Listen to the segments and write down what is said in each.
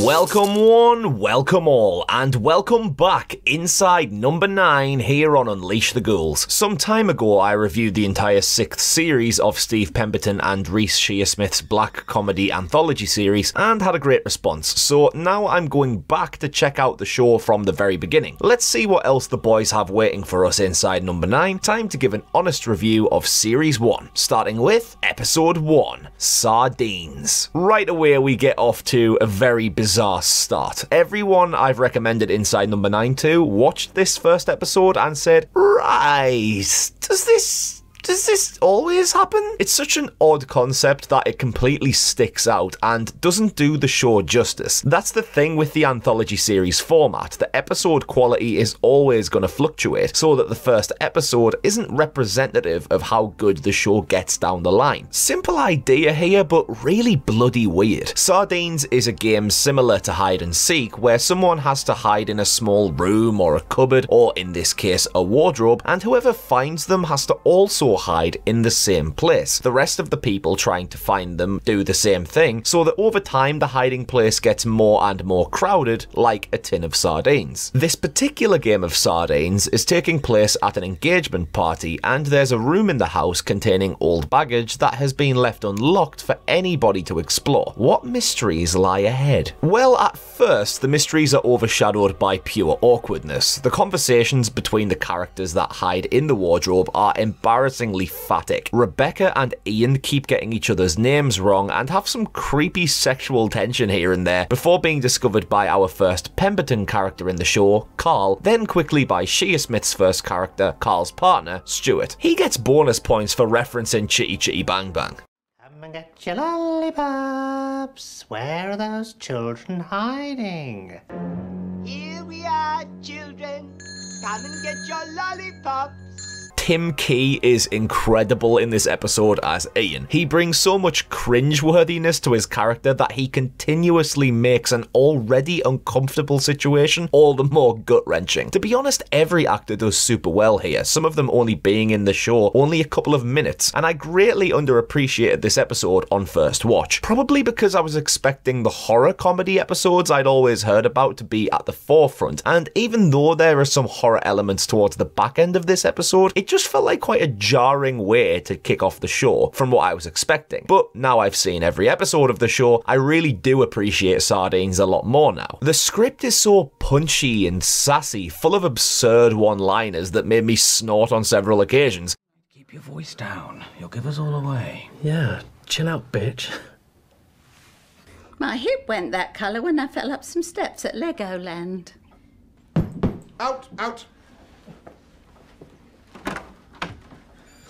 Welcome one, welcome all, and welcome back inside number 9 here on Unleash the Ghouls. Some time ago I reviewed the entire 6th series of Steve Pemberton and Reece Shearsmith's black comedy anthology series and had a great response, so now I'm going back to check out the show from the very beginning. Let's see what else the boys have waiting for us inside number 9. Time to give an honest review of series 1, starting with episode 1, Sardines. Right away we get off to a very bizarre start. Everyone I've recommended inside number 9 to watched this first episode and said, right, does this always happen? It's such an odd concept that it completely sticks out and doesn't do the show justice. That's the thing with the anthology series format. The episode quality is always going to fluctuate, so that the first episode isn't representative of how good the show gets down the line. Simple idea here, but really bloody weird. Sardines is a game similar to hide and seek, where someone has to hide in a small room or a cupboard, or in this case a wardrobe, and whoever finds them has to also hide in the same place. The rest of the people trying to find them do the same thing, so that over time the hiding place gets more and more crowded, like a tin of sardines. This particular game of Sardines is taking place at an engagement party, and there's a room in the house containing old baggage that has been left unlocked for anybody to explore. What mysteries lie ahead? Well, at first, the mysteries are overshadowed by pure awkwardness. The conversations between the characters that hide in the wardrobe are embarrassingly phatic. Rebecca and Ian keep getting each other's names wrong and have some creepy sexual tension here and there before being discovered by our first Pemberton character in the show, Carl, then quickly by Shearsmith's first character, Carl's partner, Stuart. He gets bonus points for referencing Chitty Chitty Bang Bang. Come and get your lollipops. Where are those children hiding? Here we are, children. Come and get your lollipops. Tim Key is incredible in this episode as Ian. He brings so much cringe-worthiness to his character that he continuously makes an already uncomfortable situation all the more gut-wrenching. To be honest, every actor does super well here, some of them only being in the show only a couple of minutes, and I greatly underappreciated this episode on first watch. Probably because I was expecting the horror comedy episodes I'd always heard about to be at the forefront, and even though there are some horror elements towards the back end of this episode, it just felt like quite a jarring way to kick off the show from what I was expecting. But now I've seen every episode of the show, I really do appreciate Sardines a lot more now. The script is so punchy and sassy, full of absurd one-liners that made me snort on several occasions. Keep your voice down, you'll give us all away. Yeah, chill out, bitch. My hip went that colour when I fell up some steps at Legoland. Out, out.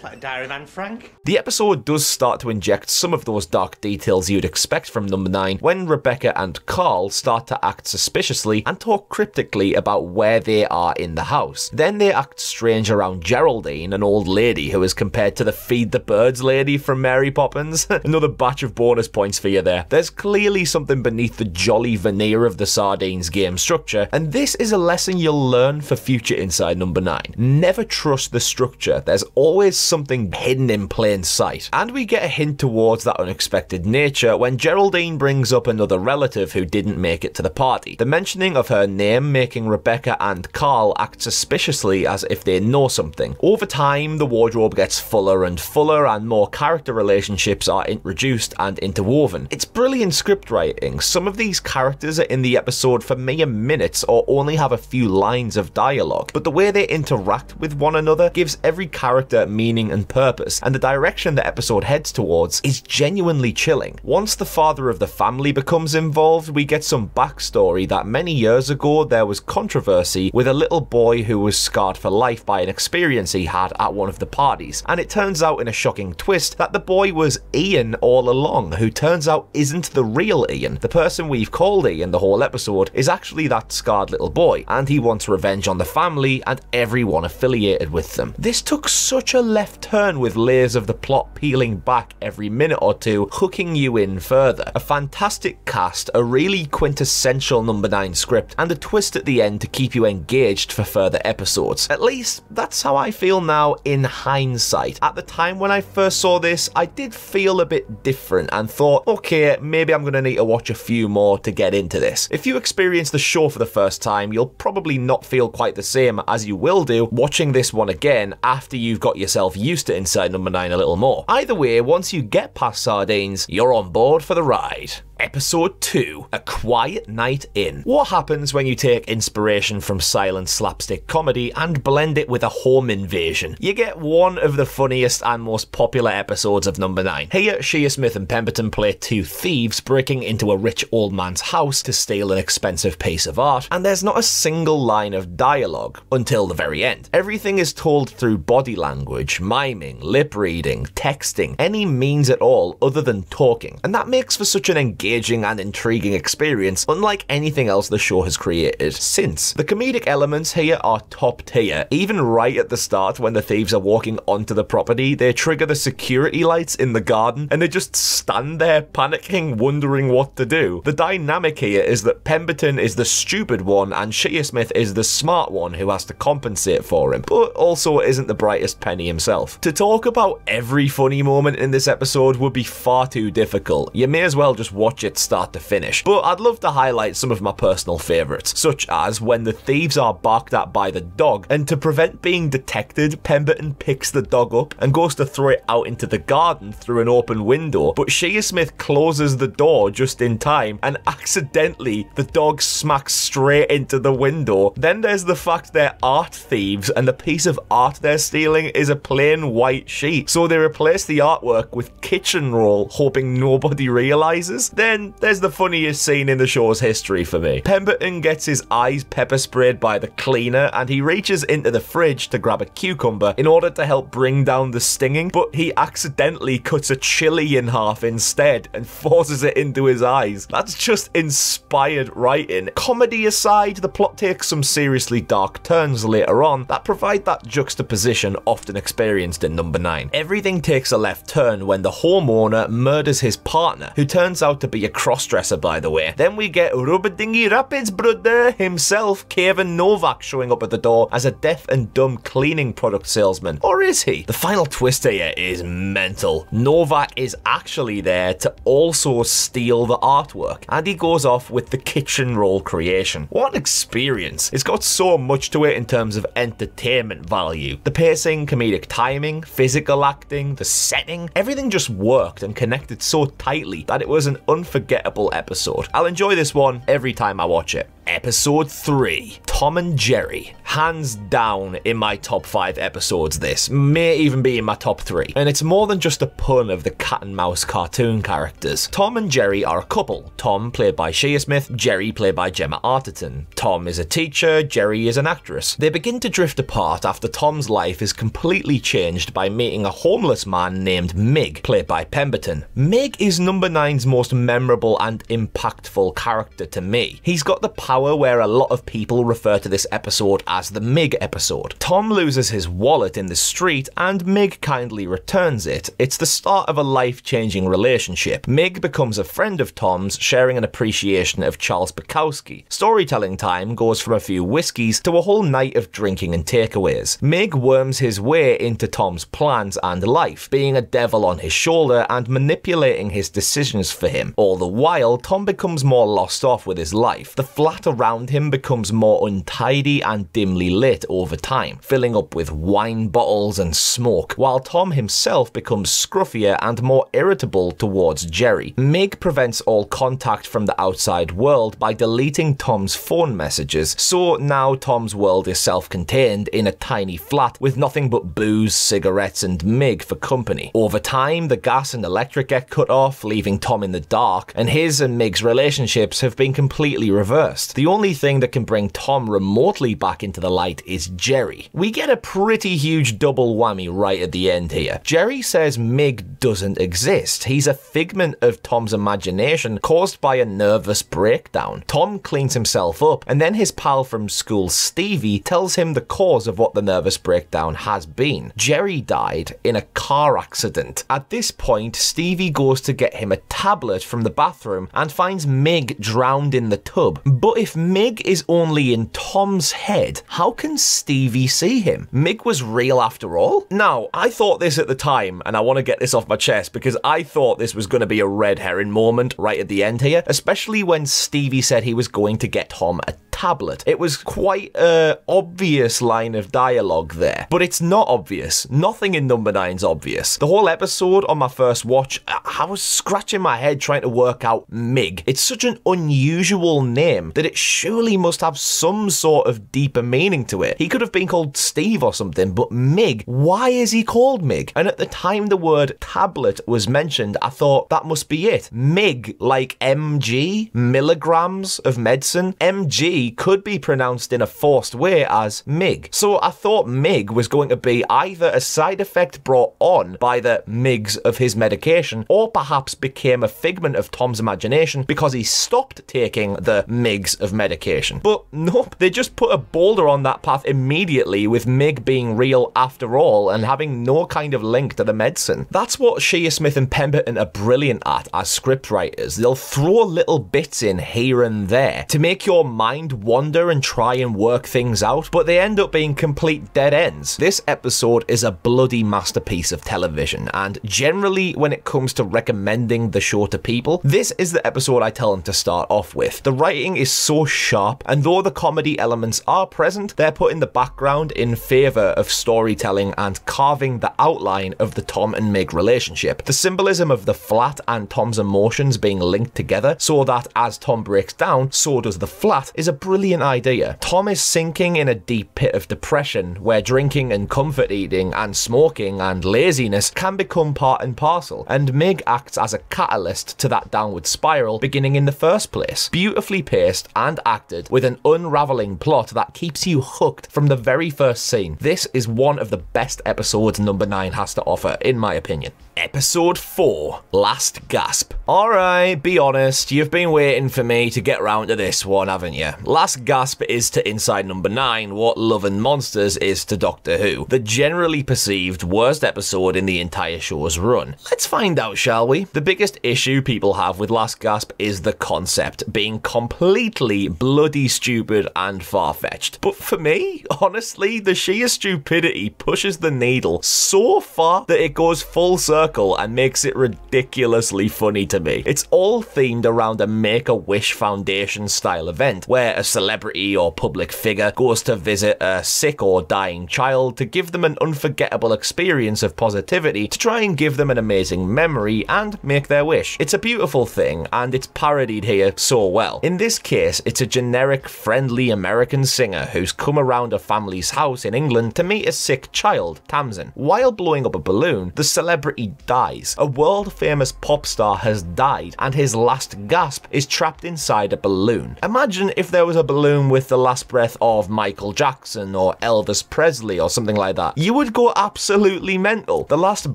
Like a diary of Anne Frank. The episode does start to inject some of those dark details you'd expect from number 9 when Rebecca and Carl start to act suspiciously and talk cryptically about where they are in the house. Then they act strange around Geraldine, an old lady who is compared to the Feed the Birds lady from Mary Poppins. Another batch of bonus points for you there. There's clearly something beneath the jolly veneer of the Sardines game structure, and this is a lesson you'll learn for future inside number 9. Never trust the structure. There's always something hidden in plain sight. And we get a hint towards that unexpected nature when Geraldine brings up another relative who didn't make it to the party. The mentioning of her name making Rebecca and Carl act suspiciously as if they know something. Over time, the wardrobe gets fuller and fuller and more character relationships are introduced and interwoven. It's brilliant script writing. Some of these characters are in the episode for mere minutes or only have a few lines of dialogue, but the way they interact with one another gives every character meaning and purpose, and the direction the episode heads towards is genuinely chilling. Once the father of the family becomes involved, we get some backstory that many years ago there was controversy with a little boy who was scarred for life by an experience he had at one of the parties, and it turns out in a shocking twist that the boy was Ian all along, who turns out isn't the real Ian. The person we've called Ian the whole episode is actually that scarred little boy, and he wants revenge on the family and everyone affiliated with them. This took such a left left turn with layers of the plot peeling back every minute or two, hooking you in further. A fantastic cast, a really quintessential number 9 script, and a twist at the end to keep you engaged for further episodes. At least, that's how I feel now in hindsight. At the time when I first saw this, I did feel a bit different and thought, okay, maybe I'm gonna need to watch a few more to get into this. If you experience the show for the first time, you'll probably not feel quite the same as you will do watching this one again after you've got yourself used to Inside Number 9 a little more. Either way, once you get past Sardines, you're on board for the ride. Episode 2, A Quiet Night In. What happens when you take inspiration from silent slapstick comedy and blend it with a home invasion? You get one of the funniest and most popular episodes of Number 9. Here, Shea Smith and Pemberton play two thieves breaking into a rich old man's house to steal an expensive piece of art, and there's not a single line of dialogue until the very end. Everything is told through body language, miming, lip reading, texting, any means at all other than talking, and that makes for such an engaging and intriguing experience unlike anything else the show has created since. The comedic elements here are top tier. Even right at the start when the thieves are walking onto the property, they trigger the security lights in the garden and they just stand there panicking, wondering what to do. The dynamic here is that Pemberton is the stupid one and Shea Smith is the smart one who has to compensate for him, but also isn't the brightest penny himself. To talk about every funny moment in this episode would be far too difficult. You may as well just watch it start to finish, but I'd love to highlight some of my personal favourites, such as when the thieves are barked at by the dog, and to prevent being detected, Pemberton picks the dog up and goes to throw it out into the garden through an open window, but Shea Smith closes the door just in time, and accidentally the dog smacks straight into the window. Then there's the fact they're art thieves, and the piece of art they're stealing is a plain white sheet, so they replace the artwork with kitchen roll, hoping nobody realises. Then there's the funniest scene in the show's history for me. Pemberton gets his eyes pepper sprayed by the cleaner and he reaches into the fridge to grab a cucumber in order to help bring down the stinging, but he accidentally cuts a chili in half instead and forces it into his eyes. That's just inspired writing. Comedy aside, the plot takes some seriously dark turns later on that provide that juxtaposition often experienced in Number 9. Everything takes a left turn when the homeowner murders his partner, who turns out to be a crossdresser, by the way. Then we get Rubadingy Rapids brother himself, Kevin Novak, showing up at the door as a deaf and dumb cleaning product salesman. Or is he? The final twist here is mental. Novak is actually there to also steal the artwork, and he goes off with the kitchen roll creation. What an experience. It's got so much to it in terms of entertainment value. The pacing, comedic timing, physical acting, the setting, everything just worked and connected so tightly that it was an unforgettable episode. I'll enjoy this one every time I watch it. Episode 3, Tom and Gerri. Hands down in my top 5 episodes this, may even be in my top 3. And it's more than just a pun of the cat and mouse cartoon characters. Tom and Gerri are a couple. Tom played by Shea Smith, Gerri played by Gemma Arterton. Tom is a teacher, Gerri is an actress. They begin to drift apart after Tom's life is completely changed by meeting a homeless man named Mig, played by Pemberton. Mig is Number 9's most memorable and impactful character to me. He's got the power where a lot of people refer to this episode as the Mig episode. Tom loses his wallet in the street and Mig kindly returns it. It's the start of a life-changing relationship. Mig becomes a friend of Tom's, sharing an appreciation of Charles Bukowski. Storytelling time goes from a few whiskeys to a whole night of drinking and takeaways. Mig worms his way into Tom's plans and life, being a devil on his shoulder and manipulating his decisions for him. All the while, Tom becomes more lost off with his life. The flat around him becomes more untidy and dimly lit over time, filling up with wine bottles and smoke, while Tom himself becomes scruffier and more irritable towards Gerri. Mig prevents all contact from the outside world by deleting Tom's phone messages, so now Tom's world is self-contained in a tiny flat with nothing but booze, cigarettes and Mig for company. Over time, the gas and electric get cut off, leaving Tom in the dark, and his and Mig's relationships have been completely reversed. The only thing that can bring Tom remotely back into the light is Gerri. We get a pretty huge double whammy right at the end here. Gerri says Mig doesn't exist. He's a figment of Tom's imagination caused by a nervous breakdown. Tom cleans himself up, and then his pal from school, Stevie, tells him the cause of what the nervous breakdown has been. Gerri died in a car accident. At this point, Stevie goes to get him a tablet from the bathroom and finds Mig drowned in the tub. But if Mig is only in Tom's head, how can Stevie see him? Mig was real after all? Now, I thought this at the time, and I want to get this off my chest because I thought this was going to be a red herring moment right at the end here, especially when Stevie said he was going to get Tom a tablet. It was quite an obvious line of dialogue there, but it's not obvious. Nothing in number 9's obvious. The whole episode on my first watch, I was scratching my head trying to work out Mig. It's such an unusual name that it surely must have some sort of deeper meaning to it. He could have been called Steve or something, but Mig, why is he called Mig? And at the time the word tablet was mentioned, I thought that must be it. Mig, like mg, milligrams of medicine. Mg could be pronounced in a forced way as Mig. So I thought Mig was going to be either a side effect brought on by the Migs of his medication, or perhaps became a figment of Tom's imagination because he stopped taking the Migs of medication. But nope, they just put a boulder on that path immediately with Mig being real after all and having no kind of link to the medicine. That's what Shea Smith and Pemberton are brilliant at as scriptwriters. They'll throw little bits in here and there to make your mind wander and try and work things out, but they end up being complete dead ends. This episode is a bloody masterpiece of television, and generally when it comes to recommending the show to people, this is the episode I tell them to start off with. The writing is so sharp, and though the comedy elements are present, they're put in the background in favour of storytelling and carving the outline of the Tom and Mig relationship. The symbolism of the flat and Tom's emotions being linked together so that as Tom breaks down, so does the flat, is a brilliant idea. Tom is sinking in a deep pit of depression where drinking and comfort eating and smoking and laziness can become part and parcel, and Mig acts as a catalyst to that downward spiral beginning in the first place. Beautifully paced and acted with an unraveling plot that keeps you hooked from the very first scene. This is one of the best episodes number 9 has to offer, in my opinion. Episode 4, Last Gasp. Alright, be honest, you've been waiting for me to get round to this one, haven't you? Last Gasp is to Inside Number 9 what Love and Monsters is to Doctor Who, the generally perceived worst episode in the entire show's run. Let's find out, shall we? The biggest issue people have with Last Gasp is the concept being completely bloody stupid and far-fetched. But for me, honestly, the sheer stupidity pushes the needle so far that it goes full circle and makes it ridiculously funny to me. It's all themed around a Make-A-Wish Foundation style event where a celebrity or public figure goes to visit a sick or dying child to give them an unforgettable experience of positivity to try and give them an amazing memory and make their wish. It's a beautiful thing and it's parodied here so well. In this case, it's a generic friendly American singer who's come around a family's house in England to meet a sick child, Tamsin. While blowing up a balloon, the celebrity dies. A world famous pop star has died and his last gasp is trapped inside a balloon. Imagine if there was a balloon with the last breath of Michael Jackson or Elvis Presley or something like that. You would go absolutely mental. The last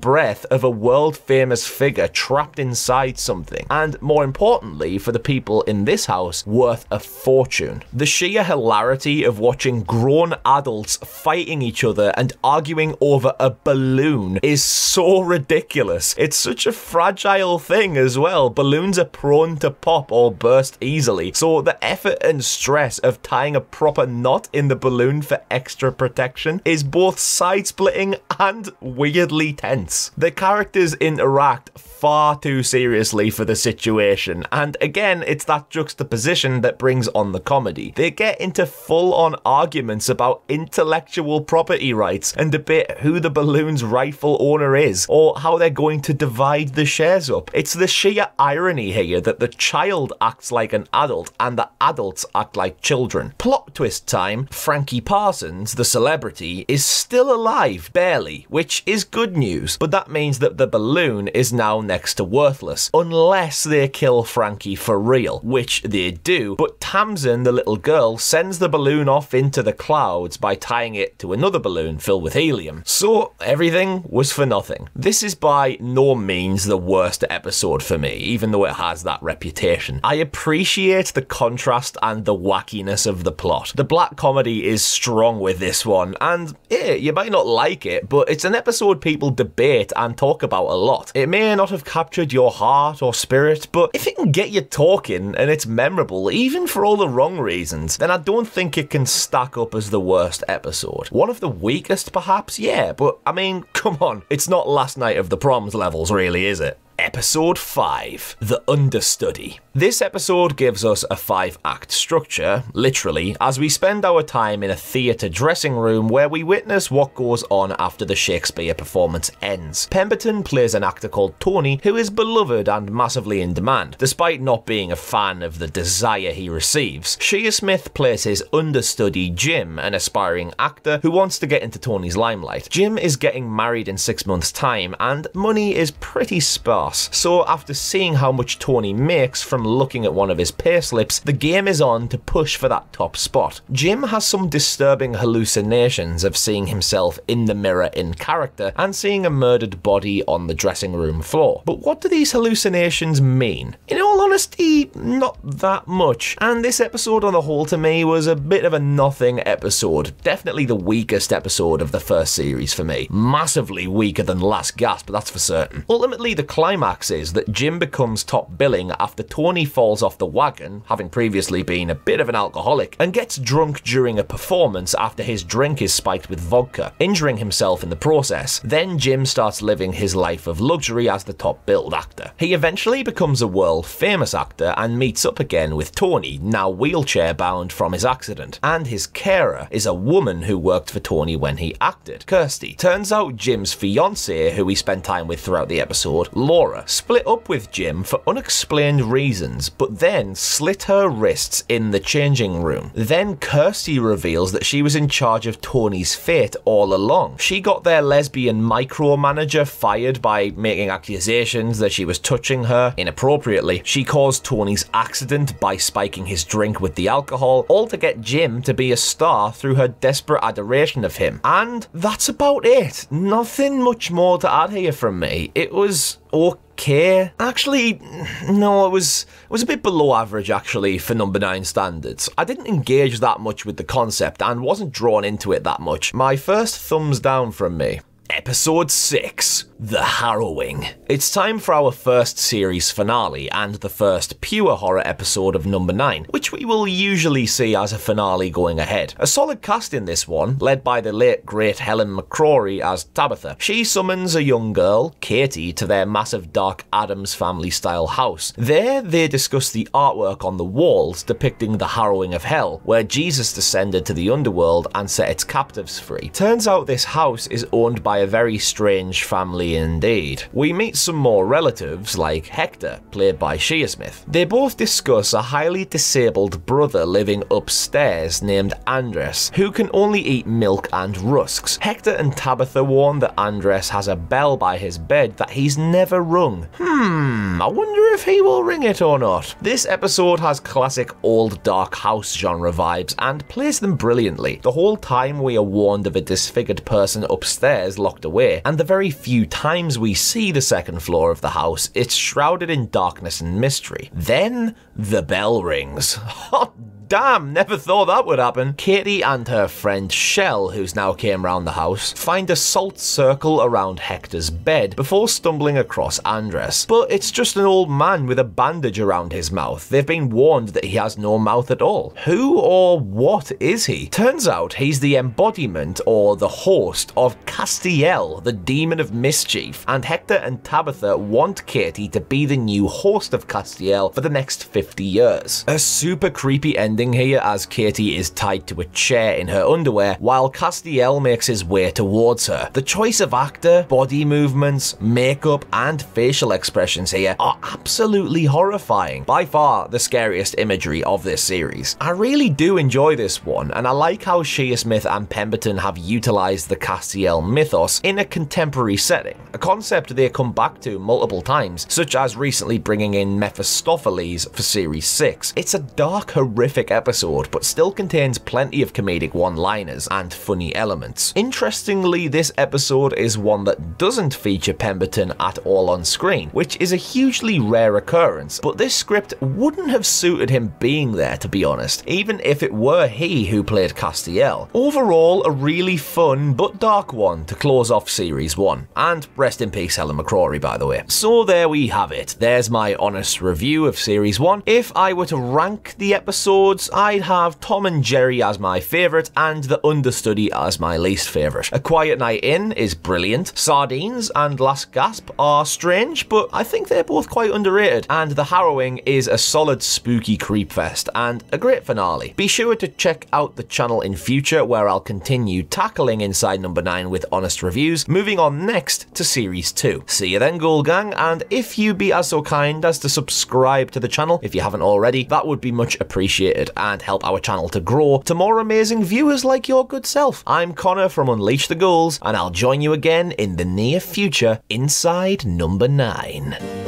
breath of a world famous figure trapped inside something, and more importantly for the people in this house, worth a fortune. The sheer hilarity of watching grown adults fighting each other and arguing over a balloon is so ridiculous. It's such a fragile thing as well. Balloons are prone to pop or burst easily, so the effort and stress of tying a proper knot in the balloon for extra protection is both side-splitting and weirdly tense. The characters interact far too seriously for the situation, and again, it's that juxtaposition that brings on the comedy. They get into full-on arguments about intellectual property rights and debate who the balloon's rightful owner is, or how they're going to divide the shares up. It's the sheer irony here that the child acts like an adult and the adults act like children. Plot twist time, Frankie Parsons, the celebrity, is still alive, barely, which is good news, but that means that the balloon is now next to worthless, unless they kill Frankie for real, which they do, but Tamsin, the little girl, sends the balloon off into the clouds by tying it to another balloon filled with helium. So everything was for nothing. This is by no means the worst episode for me, even though it has that reputation. I appreciate the contrast and the wackiness of the plot. The black comedy is strong with this one, and you might not like it, but it's an episode people debate and talk about a lot. It may not have captured your heart or spirit, but if it can get you talking and it's memorable, even for all the wrong reasons, then I don't think it can stack up as the worst episode. One of the weakest, perhaps? Yeah, but I mean, come on, it's not Last Night of the Proms levels, really, is it? Episode 5, The Understudy. This episode gives us a 5-act structure, literally, as we spend our time in a theatre dressing room where we witness what goes on after the Shakespeare performance ends. Pemberton plays an actor called Tony who is beloved and massively in demand, despite not being a fan of the desire he receives. Shearsmith plays his understudy Jim, an aspiring actor who wants to get into Tony's limelight. Jim is getting married in 6 months' time and money is pretty sparse. So after seeing how much Tony makes from looking at one of his payslips, the game is on to push for that top spot. Jim has some disturbing hallucinations of seeing himself in the mirror in character and seeing a murdered body on the dressing room floor. But what do these hallucinations mean? In all honesty, not that much. And this episode on the whole to me was a bit of a nothing episode. Definitely the weakest episode of the first series for me. Massively weaker than Last Gasp, that's for certain. Ultimately, the climax is that Jim becomes top billing after Tony falls off the wagon, having previously been a bit of an alcoholic, and gets drunk during a performance after his drink is spiked with vodka, injuring himself in the process. Then Jim starts living his life of luxury as the top billed actor. He eventually becomes a world famous actor and meets up again with Tony, now wheelchair bound from his accident, and his carer is a woman who worked for Tony when he acted, Kirsty. Turns out Jim's fiancée, who we spend time with throughout the episode, Laura, split up with Jim for unexplained reasons, but then slit her wrists in the changing room. Then Kirsty reveals that she was in charge of Tony's fate all along. She got their lesbian micromanager fired by making accusations that she was touching her inappropriately. She caused Tony's accident by spiking his drink with the alcohol, all to get Jim to be a star through her desperate adoration of him. And that's about it. Nothing much more to add here from me. It was okay. Actually, no, it was a bit below average actually for number 9 standards. I didn't engage that much with the concept and wasn't drawn into it that much. My first thumbs down from me. Episode 6, The Harrowing. It's time for our first series finale and the first pure horror episode of number 9, which we will usually see as a finale going ahead. A solid cast in this one, led by the late great Helen McCrory as Tabitha. She summons a young girl, Katie, to their massive dark Addams Family style house. There, they discuss the artwork on the walls depicting the harrowing of hell, where Jesus descended to the underworld and set its captives free. Turns out this house is owned by a very strange family indeed. We meet some more relatives like Hector, played by Shearsmith. They both discuss a highly disabled brother living upstairs named Andres, who can only eat milk and rusks. Hector and Tabitha warn that Andres has a bell by his bed that he's never rung. I wonder if he will ring it or not. This episode has classic old dark house genre vibes and plays them brilliantly. The whole time we are warned of a disfigured person upstairs locked away, and the very few times we see the second floor of the house, it's shrouded in darkness and mystery. Then the bell rings. Hot damn, never thought that would happen. Katie and her friend Shell, who's now came round the house, find a salt circle around Hector's bed before stumbling across Andres. But it's just an old man with a bandage around his mouth. They've been warned that he has no mouth at all. Who or what is he? Turns out he's the embodiment or the host of Castiel, the demon of mischief, and Hector and Tabitha want Katie to be the new host of Castiel for the next 50 years. A super creepy ending ending here as Katie is tied to a chair in her underwear while Castiel makes his way towards her. The choice of actor, body movements, makeup, and facial expressions here are absolutely horrifying. By far the scariest imagery of this series. I really do enjoy this one, and I like how Shea Smith and Pemberton have utilised the Castiel mythos in a contemporary setting, a concept they come back to multiple times, such as recently bringing in Mephistopheles for Series 6. It's a dark, horrific episode, but still contains plenty of comedic one-liners and funny elements. Interestingly, this episode is one that doesn't feature Pemberton at all on screen, which is a hugely rare occurrence, but this script wouldn't have suited him being there, to be honest, even if it were he who played Castiel. Overall, a really fun but dark one to close off Series 1. And rest in peace Helen McCrory, by the way. So there we have it. There's my honest review of Series 1. If I were to rank the episodes, I'd have Tom and Gerri as my favourite and The Understudy as my least favourite. A Quiet Night In is brilliant. Sardines and Last Gasp are strange, but I think they're both quite underrated. And The Harrowing is a solid spooky creepfest and a great finale. Be sure to check out the channel in future where I'll continue tackling Inside Number 9 with honest reviews, moving on next to Series 2. See you then, Ghoul Gang, and if you be as so kind as to subscribe to the channel if you haven't already, that would be much appreciated and help our channel to grow to more amazing viewers like your good self. I'm Connor from Unleash the Ghouls, and I'll join you again in the near future inside Number 9.